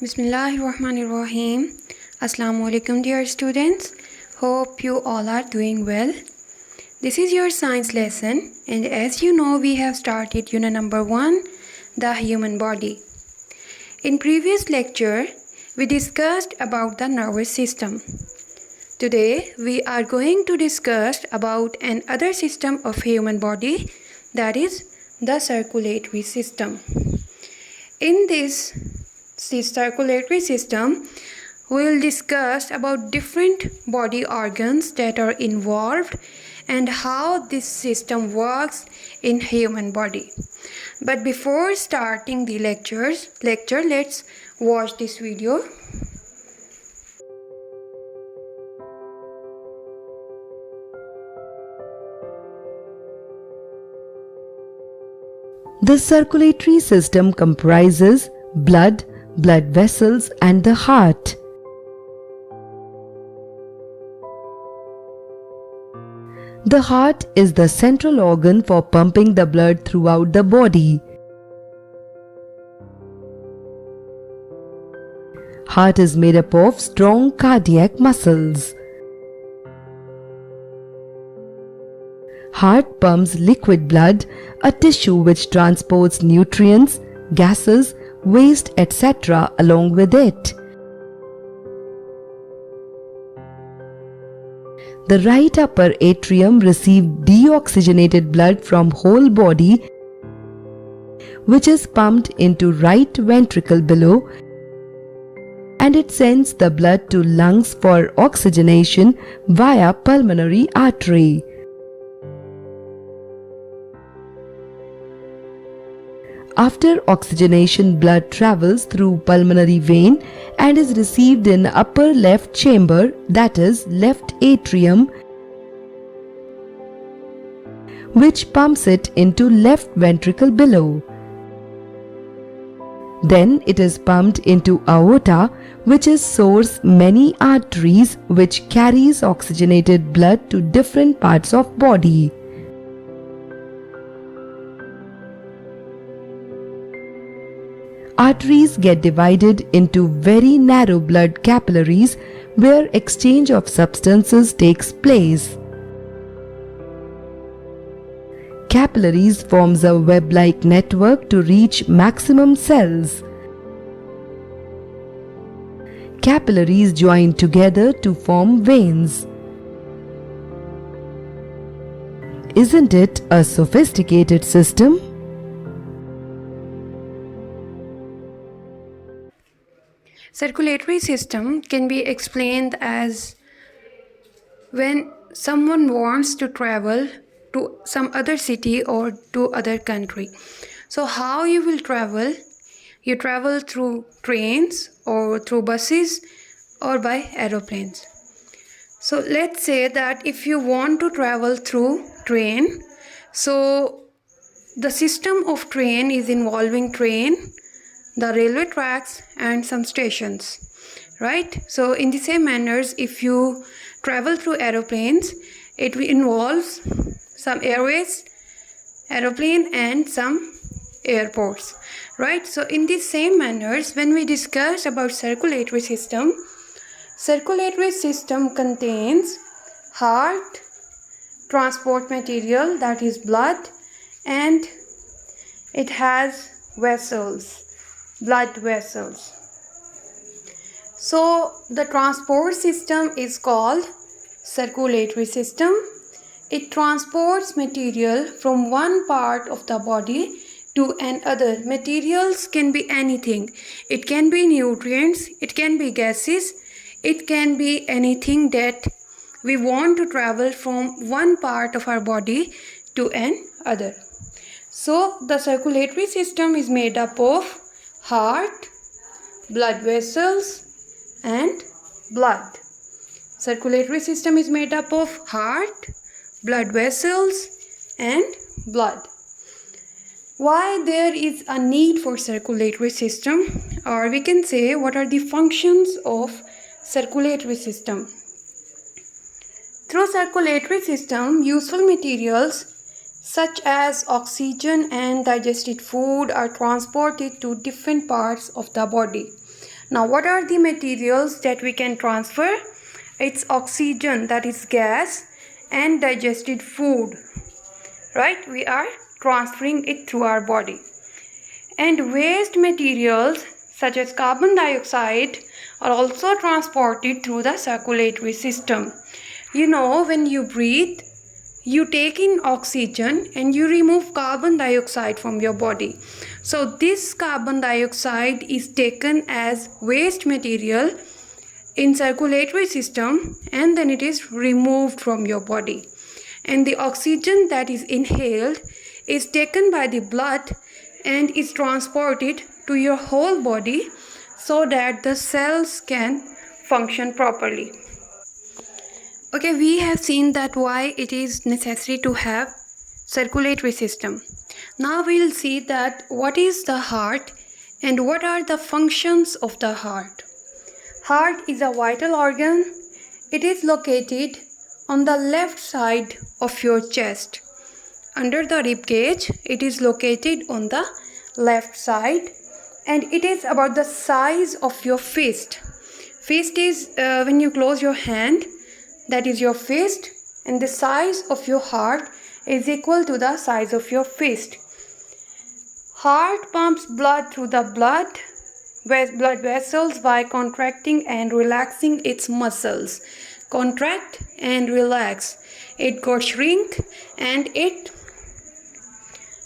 Bismillahirrahmanirrahim. Assalamu alaikum dear students. Hope you all are doing well. This is your science lesson, and as you know we have started unit number 1, the human body. In previous lecture we discussed about the nervous system. Today we are going to discuss about another system of human body, that is the circulatory system. In this circulatory system, we will discuss about different body organs that are involved and how this system works in human body. But before starting the lecture, let's watch this video. The circulatory system comprises blood vessels and the heart. The heart is the central organ for pumping the blood throughout the body. Heart is made up of strong cardiac muscles. Heart pumps liquid blood, a tissue which transports nutrients, gases, waste, etc. along with it. The right upper atrium receives deoxygenated blood from whole body, which is pumped into right ventricle below, and it sends the blood to lungs for oxygenation via pulmonary artery. After oxygenation, blood travels through pulmonary vein and is received in upper left chamber, that is left atrium, which pumps it into left ventricle below. Then it is pumped into aorta, which is source many arteries which carries oxygenated blood to different parts of body. Arteries get divided into very narrow blood capillaries where exchange of substances takes place. Capillaries forms a web-like network to reach maximum cells. Capillaries join together to form veins. Isn't it a sophisticated system? Circulatory system can be explained as when someone wants to travel to some other city or to other country. So how you will travel? You travel through trains or through buses or by aeroplanes. So let's say that if you want to travel through train, so the system of train is involving train, the railway tracks and some stations, right? So in the same manners, if you travel through aeroplanes, it involves some airways, aeroplane and some airports, right? So in the same manners, when we discuss about circulatory system contains heart, transport material, that is blood, and it has vessels, blood vessels. So the transport system is called circulatory system. It transports material from one part of the body to another. Materials can be anything. It can be nutrients, it can be gases, it can be anything that we want to travel from one part of our body to another. So the circulatory system is made up of heart, blood vessels and blood. Circulatory system is made up of heart, blood vessels and blood. Why there is a need for circulatory system, or we can say what are the functions of circulatory system? Through circulatory system, useful materials such as oxygen and digested food are transported to different parts of the body. Now, what are the materials that we can transfer? It's oxygen, that is gas, and digested food, right? We are transferring it through our body. And waste materials such as carbon dioxide are also transported through the circulatory system. You know, when you breathe, you take in oxygen and you remove carbon dioxide from your body. So this carbon dioxide is taken as waste material in circulatory system, and then it is removed from your body. And the oxygen that is inhaled is taken by the blood and is transported to your whole body so that the cells can function properly. Okay, we have seen that why it is necessary to have circulatory system. Now we will see that what is the heart and what are the functions of the heart. Heart is a vital organ. It is located on the left side of your chest. Under the rib cage, it is located on the left side, and it is about the size of your fist. Fist is when you close your hand, that is your fist, and the size of your heart is equal to the size of your fist. Heart pumps blood through the blood vessels by contracting and relaxing its muscles. Contract and relax. It got shrink and it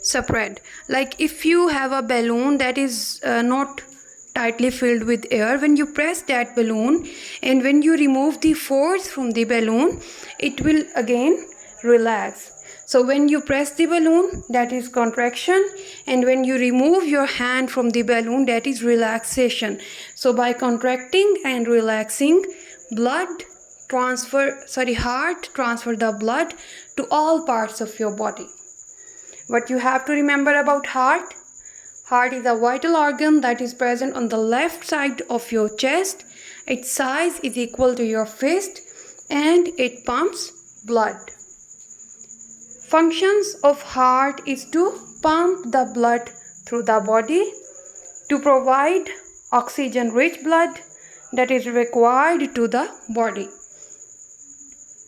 spread. Like if you have a balloon that is not tightly filled with air, when you press that balloon and when you remove the force from the balloon, it will again relax. So when you press the balloon, that is contraction, and when you remove your hand from the balloon, that is relaxation. So by contracting and relaxing, heart transfer the blood to all parts of your body. What you have to remember about heart? Heart is a vital organ that is present on the left side of your chest. Its size is equal to your fist and it pumps blood. Functions of heart is to pump the blood through the body, to provide oxygen-rich blood that is required to the body.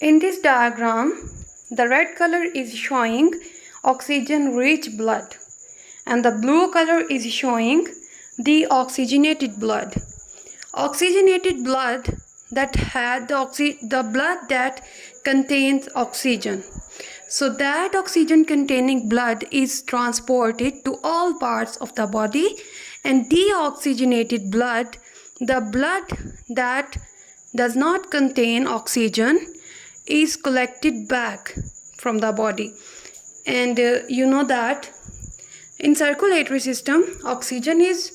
In this diagram, the red color is showing oxygen-rich blood, and the blue color is showing the oxygenated blood. Oxygenated blood that had the blood that contains oxygen. So that oxygen containing blood is transported to all parts of the body, and deoxygenated blood, the blood that does not contain oxygen, is collected back from the body. And you know that in circulatory system, oxygen is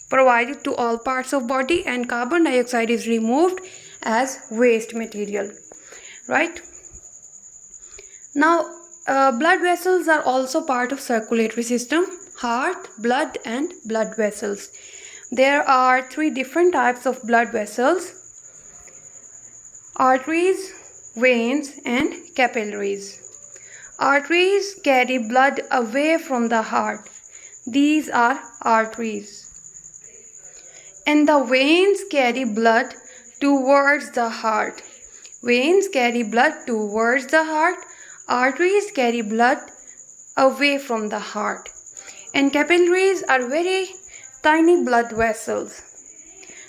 provided to all parts of body and carbon dioxide is removed as waste material, right? Now, blood vessels are also part of circulatory system: heart, blood, and blood vessels. There are three different types of blood vessels: arteries, veins, and capillaries. Arteries carry blood away from the heart. These are arteries. And the veins carry blood towards the heart. Veins carry blood towards the heart. Arteries carry blood away from the heart. And capillaries are very tiny blood vessels.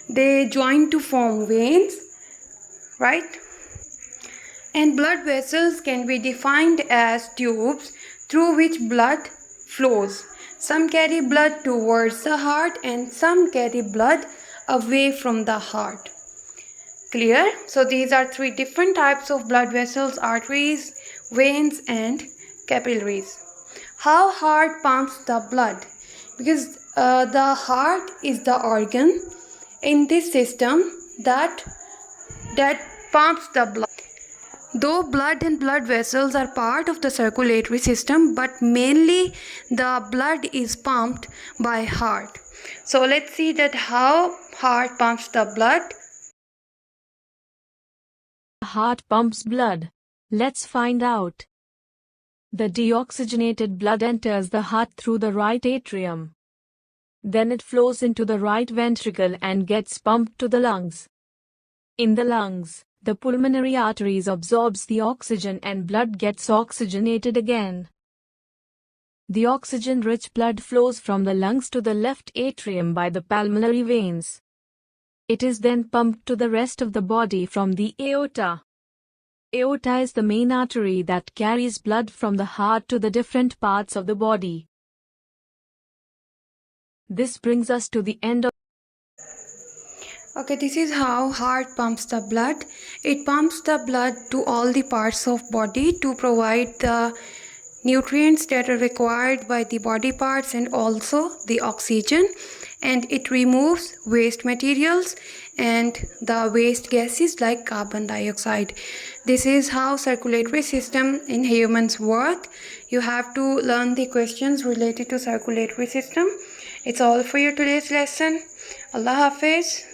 They join to form veins, right? And blood vessels can be defined as tubes through which blood flows. Some carry blood towards the heart and some carry blood away from the heart. Clear? So these are three different types of blood vessels: arteries, veins, and capillaries. How heart pumps the blood? Because the heart is the organ in this system that pumps the blood. Though blood and blood vessels are part of the circulatory system, but mainly the blood is pumped by heart. So let's see that how heart pumps the blood. Heart pumps blood. Let's find out. The deoxygenated blood enters the heart through the right atrium. Then it flows into the right ventricle and gets pumped to the lungs. In the lungs, the pulmonary arteries absorbs the oxygen and blood gets oxygenated again. The oxygen-rich blood flows from the lungs to the left atrium by the pulmonary veins. It is then pumped to the rest of the body from the aorta. Aorta is the main artery that carries blood from the heart to the different parts of the body. This brings us to the end of. Okay, this is how heart pumps the blood. It pumps the blood to all the parts of body to provide the nutrients that are required by the body parts and also the oxygen, and it removes waste materials and the waste gases like carbon dioxide. This is how circulatory system in humans work. You have to learn the questions related to circulatory system. It's all for your today's lesson. Allah Hafiz.